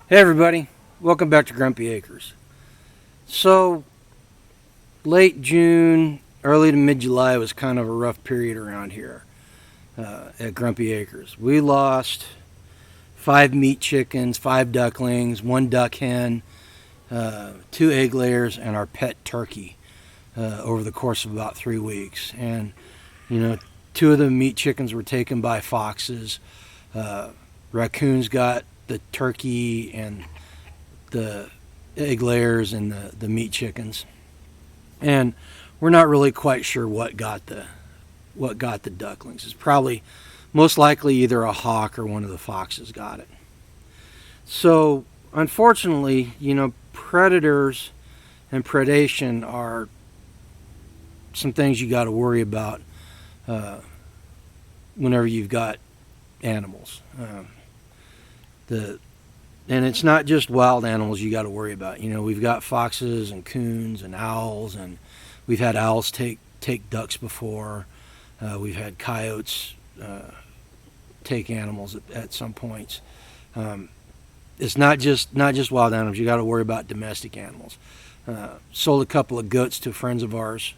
Hey everybody, welcome back to Grumpy Acres. So, late June, early to mid-July was kind of a rough period around here at Grumpy Acres. We lost 5 meat chickens, 5 ducklings, 1 duck hen, 2 egg layers, and our pet turkey over the course of about 3 weeks. And, 2 of the meat chickens were taken by foxes. Raccoons got the turkey and the egg layers and the meat chickens, and we're not really quite sure what got the ducklings. It's probably most likely either a hawk or one of the foxes got it. So unfortunately, predators and predation are some things you got to worry about whenever you've got animals. And it's not just wild animals you got to worry about. We've got foxes and coons and owls, and we've had owls take ducks before. We've had coyotes take animals at some points. It's not just wild animals. You got to worry about domestic animals. Sold a couple of goats to friends of ours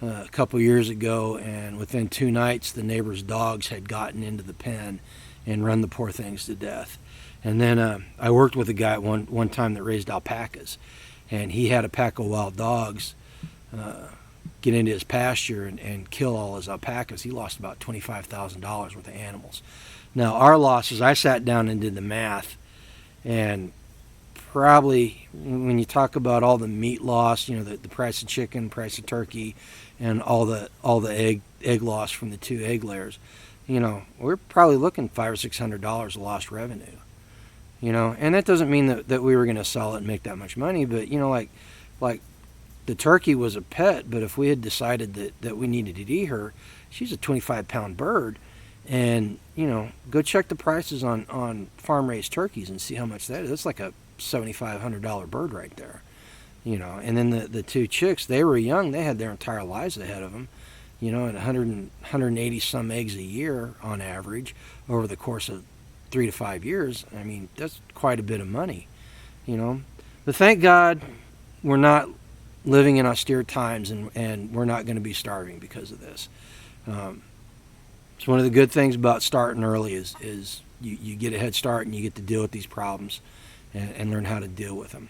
a couple years ago, and within 2 nights, the neighbor's dogs had gotten into the pen and run the poor things to death. And then I worked with a guy one time that raised alpacas, and he had a pack of wild dogs get into his pasture and kill all his alpacas. He lost about $25,000 worth of animals. Now, our losses, I sat down and did the math, and probably when you talk about all the meat loss, the price of chicken, price of turkey, and all the egg loss from the 2 egg layers, we're probably looking $500 or $600 of lost revenue. And that doesn't mean that we were going to sell it and make that much money, but like the turkey was a pet, but if we had decided that we needed to eat her, she's a 25-pound bird, and go check the prices on farm raised turkeys and see how much that is. It's like a $7,500 bird right there. And then the 2 chicks, they were young, they had their entire lives ahead of them, at 180 some eggs a year on average over the course of 3 to 5 years. I mean, that's quite a bit of money, But thank God we're not living in austere times, and we're not going to be starving because of this. It's one of the good things about starting early is you get a head start and you get to deal with these problems and learn how to deal with them.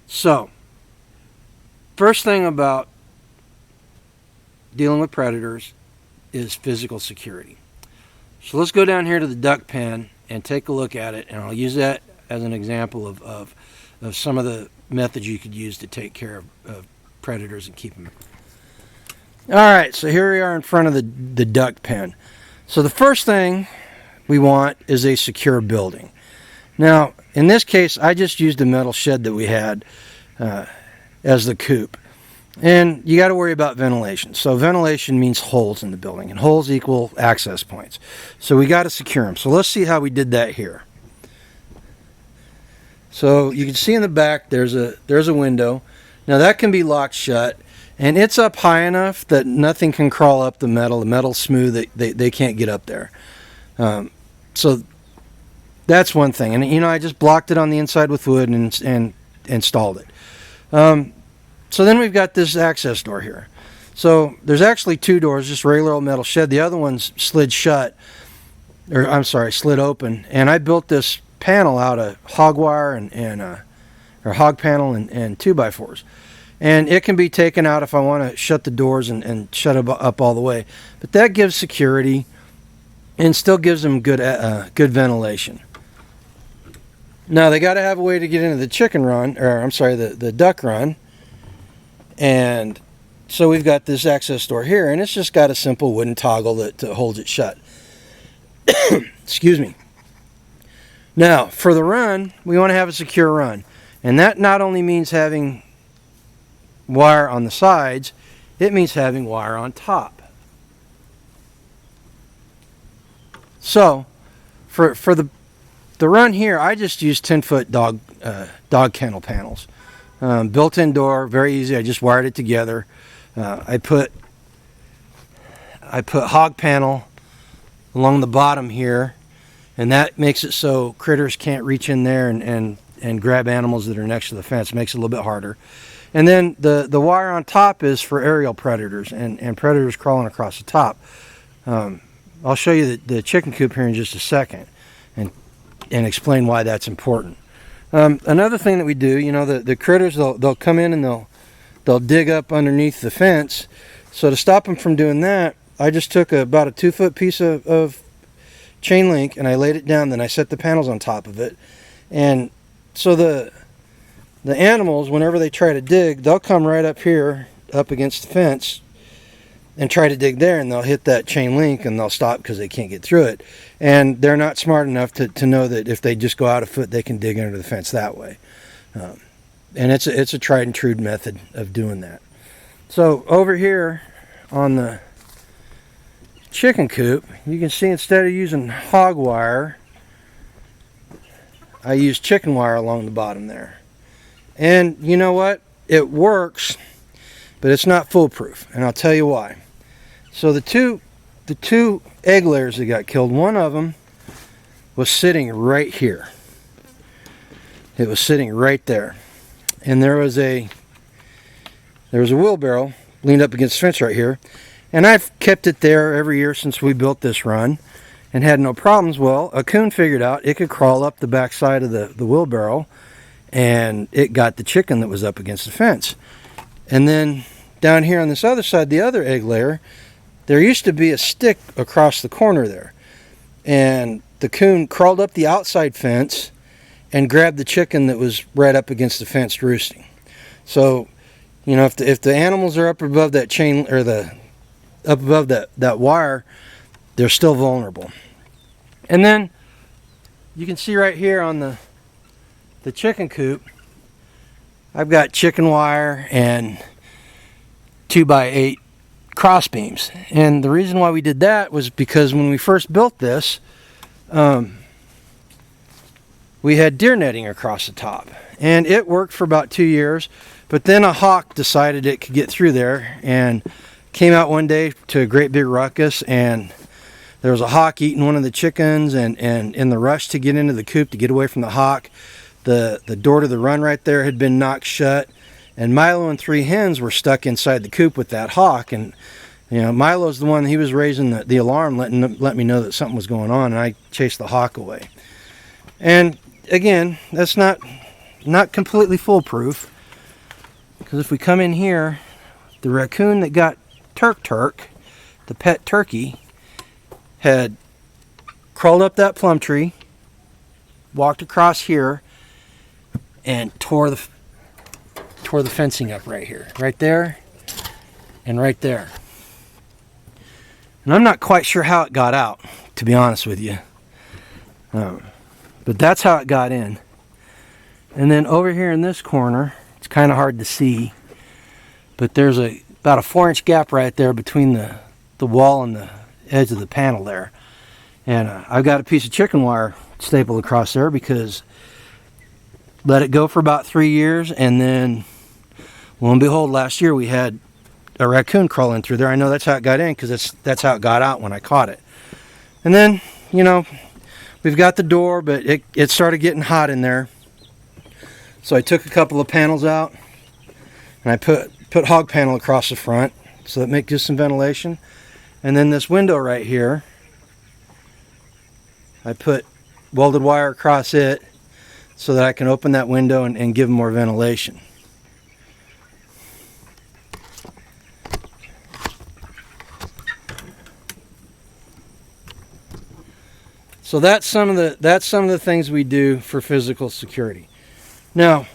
So, first thing about dealing with predators is physical security. So let's go down here to the duck pen and take a look at it, and I'll use that as an example of some of the methods you could use to take care of predators and keep them. All right, so here we are in front of the duck pen. So the first thing we want is a secure building. Now, in this case, I just used a metal shed that we had as the coop. And you got to worry about ventilation. So ventilation means holes in the building, and holes equal access points. So we got to secure them. So let's see how we did that here. So you can see in the back there's a window. Now that can be locked shut, and it's up high enough that nothing can crawl up the metal. The metal's smooth; they can't get up there. So that's one thing. And I just blocked it on the inside with wood and installed it. So then we've got this access door here. So there's actually 2 doors, just regular old metal shed. The other one's slid open. And I built this panel out of hog wire or hog panel and 2x4s. And it can be taken out if I want to shut the doors and shut it up all the way. But that gives security and still gives them good ventilation. Now they got to have a way to get into the the duck run. And so we've got this access door here, and it's just got a simple wooden toggle that holds it shut. Excuse me. Now, for the run, we want to have a secure run. And that not only means having wire on the sides, it means having wire on top. So, for the run here, I just used 10-foot dog kennel panels. Built-in door, very easy. I just wired it together. I put hog panel along the bottom here, and that makes it so critters can't reach in there and and grab animals that are next to the fence. It makes it a little bit harder. And then the wire on top is for aerial predators and predators crawling across the top. I'll show you the chicken coop here in just a second and explain why that's important. Another thing that we do, you know, the critters, they'll come in and they'll dig up underneath the fence. So to stop them from doing that, I just took about a 2-foot piece of chain link and I laid it down, then I set the panels on top of it. And so the animals, whenever they try to dig, they'll come right up here, up against the fence, and try to dig there, and they'll hit that chain link and they'll stop because they can't get through it. And they're not smart enough to know that if they just go out a foot, they can dig under the fence that way. And it's a tried and true method of doing that. So over here on the chicken coop, you can see instead of using hog wire, I use chicken wire along the bottom there. And you know what? It works, but it's not foolproof, and I'll tell you why. So the two egg layers that got killed, one of them was sitting right here. It was sitting right there. And there was a wheelbarrow leaned up against the fence right here. And I've kept it there every year since we built this run and had no problems. Well, a coon figured out it could crawl up the back side of the wheelbarrow, and it got the chicken that was up against the fence. And then down here on this other side, the other egg layer, there used to be a stick across the corner there. And the coon crawled up the outside fence and grabbed the chicken that was right up against the fence roosting. So, you know, if the animals are up above that chain, or up above that wire, they're still vulnerable. And then you can see right here on the chicken coop, I've got chicken wire and 2x8 cross beams. And the reason why we did that was because when we first built this, we had deer netting across the top, and it worked for about 2 years. But then a hawk decided it could get through there and came out one day to a great big ruckus, and there was a hawk eating one of the chickens, and in the rush to get into the coop to get away from the hawk, the door to the run right there had been knocked shut, and Milo and 3 hens were stuck inside the coop with that hawk. And you know, Milo's the one, he was raising the alarm, let me know that something was going on, and I chased the hawk away. And again, that's not completely foolproof, because if we come in here, the raccoon that got Turk, the pet turkey, had crawled up that plum tree, walked across here, and tore the fencing up right here, right there, and right there. And I'm not quite sure how it got out, to be honest with you. But that's how it got in. And then over here in this corner, it's kind of hard to see, but there's about a 4-inch gap right there between the wall and the edge of the panel there. And I've got a piece of chicken wire stapled across there because let it go for about 3 years, and then lo and behold, last year we had a raccoon crawl in through there. I know that's how it got in because that's how it got out when I caught it. And then, you know, we've got the door, but it started getting hot in there. So I took a couple of panels out, and I put hog panel across the front so that it gives some ventilation. And then this window right here, I put welded wire across it so that I can open that window and give them more ventilation. So that's some of the things we do for physical security. Now,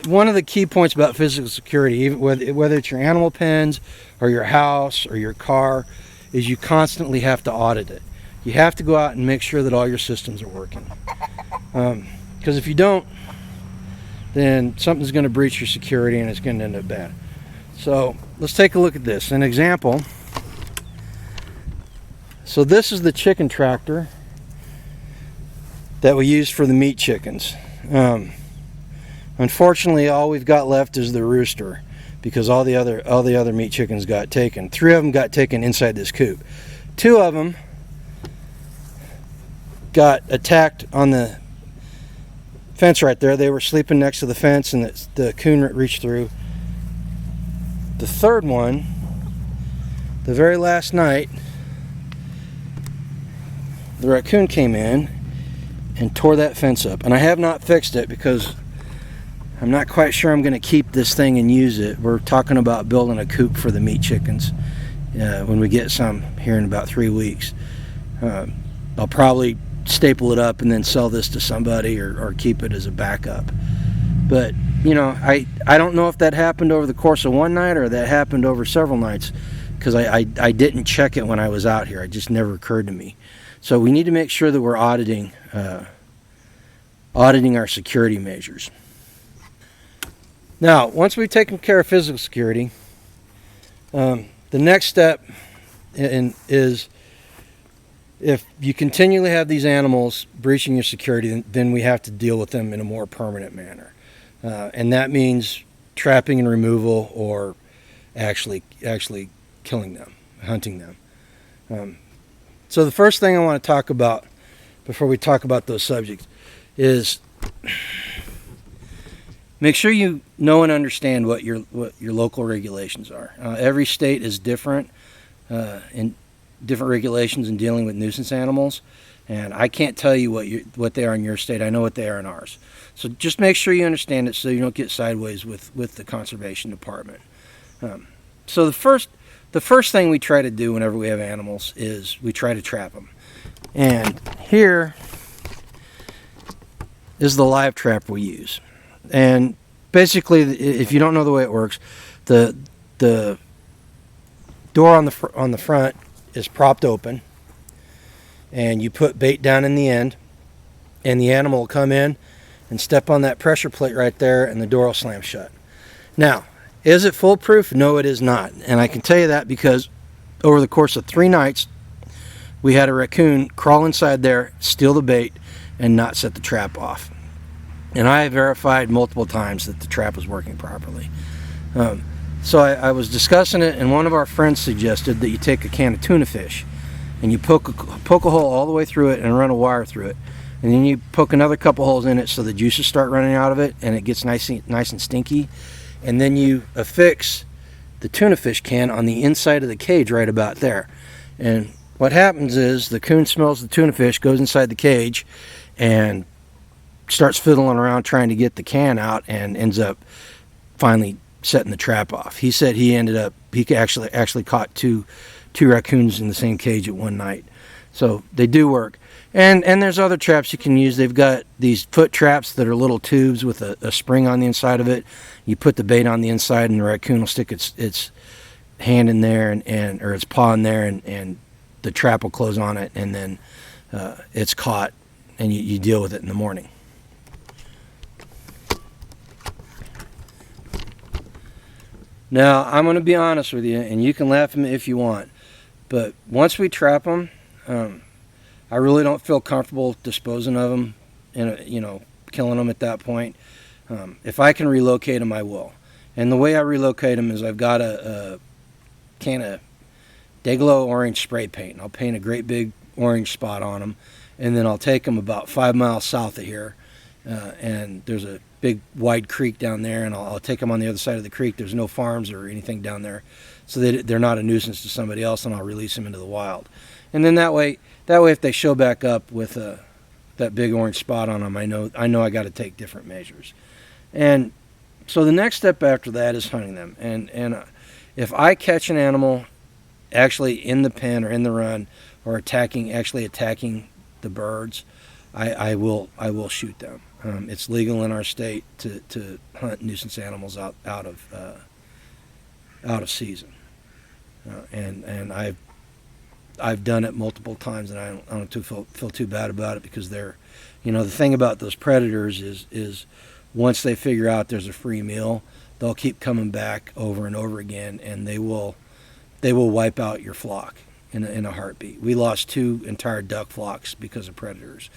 one of the key points about physical security, even whether it's your animal pens or your house or your car, is you constantly have to audit it. You have to go out and make sure that all your systems are working. Because if you don't, then something's going to breach your security and it's going to end up bad. So let's take a look at this. An example. So this is the chicken tractor that we use for the meat chickens. Unfortunately, all we've got left is the rooster because all the other meat chickens got taken. 3 of them got taken inside this coop. 2 of them got attacked on the fence right there. They were sleeping next to the fence, and the coon reached through. The third one, the very last night, the raccoon came in and tore that fence up. And I have not fixed it because I'm not quite sure I'm going to keep this thing and use it. We're talking about building a coop for the meat chickens when we get some here in about 3 weeks. I'll probably staple it up and then sell this to somebody, or keep it as a backup. But you know, I don't know if that happened over the course of one night or that happened over several nights, because I didn't check it when I was out here. It just never occurred to me. So we need to make sure that we're auditing our security measures. Now, once we've taken care of physical security, the next step is, if you continually have these animals breaching your security, then we have to deal with them in a more permanent manner. And that means trapping and removal, or actually killing them, hunting them. So the first thing I want to talk about before we talk about those subjects is make sure you know and understand what your local regulations are. Every state is different in different regulations in dealing with nuisance animals, and I can't tell you what they are in your state. I know what they are in ours. So just make sure you understand it so you don't get sideways with the conservation department. So the first thing we try to do whenever we have animals is we try to trap them. And here is the live trap we use. And basically, if you don't know the way it works, the door on the front is propped open, and you put bait down in the end, and the animal will come in and step on that pressure plate right there, and the door will slam shut. Now, is it foolproof? No, it is not. And I can tell you that because over the course of 3 nights, we had a raccoon crawl inside there, steal the bait, and not set the trap off. And I verified multiple times that the trap was working properly. So I was discussing it, and one of our friends suggested that you take a can of tuna fish and you poke a hole all the way through it and run a wire through it. And then you poke another couple holes in it so the juices start running out of it and it gets nice and stinky. And then you affix the tuna fish can on the inside of the cage right about there. And what happens is the coon smells the tuna fish, goes inside the cage, and starts fiddling around trying to get the can out, and ends up finally setting the trap off. He said he actually caught two raccoons in the same cage at one night. So they do work. And there's other traps you can use. They've got these foot traps that are little tubes with a spring on the inside of it. You put the bait on the inside, and the raccoon will stick its hand in there or its paw in there, and the trap will close on it, and then it's caught, and you deal with it in the morning. Now, I'm going to be honest with you, and you can laugh at me if you want, but once we trap them, I really don't feel comfortable disposing of them and killing them at that point. If I can relocate them, I will. And the way I relocate them is I've got a can of Dayglow orange spray paint. I'll paint a great big orange spot on them, and then I'll take them about 5 miles south of here, and there's a big wide creek down there, and I'll take them on the other side of the creek. There's no farms or anything down there, so that they're not a nuisance to somebody else, and I'll release them into the wild. And then that way if they show back up with that big orange spot on them, I know I got to take different measures. And so the next step after that is hunting them. And if I catch an animal actually in the pen or in the run, or attacking the birds, I will shoot them. It's legal in our state to hunt nuisance animals out of season, and I've done it multiple times, and I don't feel too bad about it, because they're, the thing about those predators is once they figure out there's a free meal, they'll keep coming back over and over again, and they will wipe out your flock in a heartbeat. We lost 2 entire duck flocks because of predators,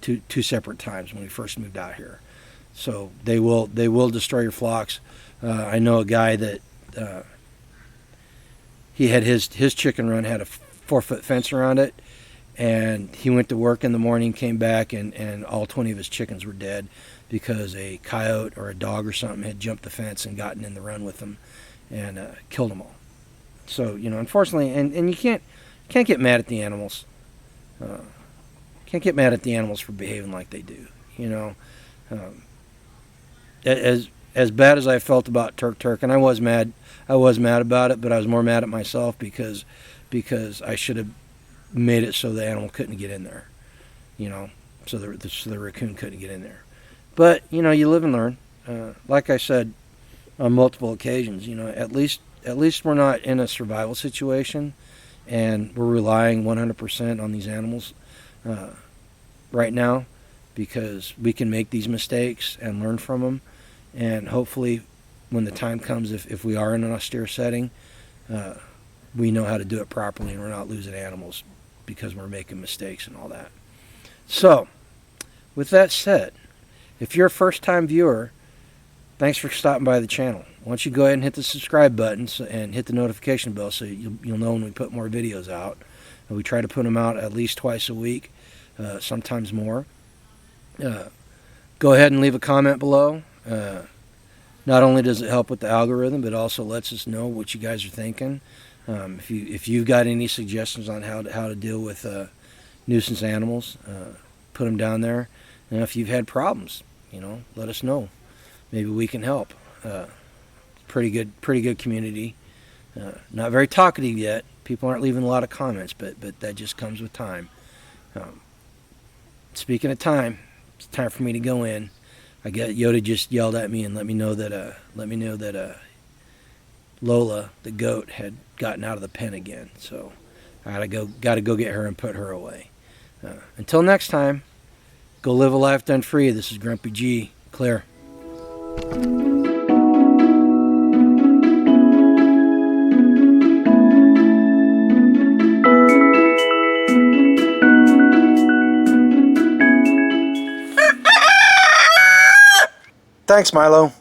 two separate times when we first moved out here. So they will destroy your flocks. I know a guy that he had his chicken run had a 4-foot fence around it, And he went to work in the morning, came back, and all 20 of his chickens were dead because a coyote or a dog or something had jumped the fence and gotten in the run with them and killed them all. So, unfortunately, and you can't get mad at the animals. Can't get mad at the animals for behaving like they do. As bad as I felt about Turk, and I was mad about it, but I was more mad at myself because I should have made it so the animal couldn't get in there, so the raccoon couldn't get in there. But you live and learn. Like I said on multiple occasions, at least we're not in a survival situation, and we're relying 100% on these animals right now, because we can make these mistakes and learn from them, and hopefully when the time comes, if we are in an austere setting, we know how to do it properly, and we're not losing animals because we're making mistakes and all that. So, with that said, if you're a first-time viewer, thanks for stopping by the channel. Why don't you go ahead and hit the subscribe button and hit the notification bell so you'll know when we put more videos out. We try to put them out at least twice a week, sometimes more. Go ahead and leave a comment below. Not only does it help with the algorithm, but also lets us know what you guys are thinking. If you've got any suggestions on how to deal with nuisance animals, put them down there. And if you've had problems, let us know. Maybe we can help. Pretty good community. Not very talkative yet. People aren't leaving a lot of comments, but that just comes with time. Speaking of time, it's time for me to go in. I get Yoda just yelled at me and let me know that Lola, the goat, had gotten out of the pen again. So I gotta go get her and put her away. Until next time, go live a life done free. This is Grumpy G. Clear. Thanks, Milo.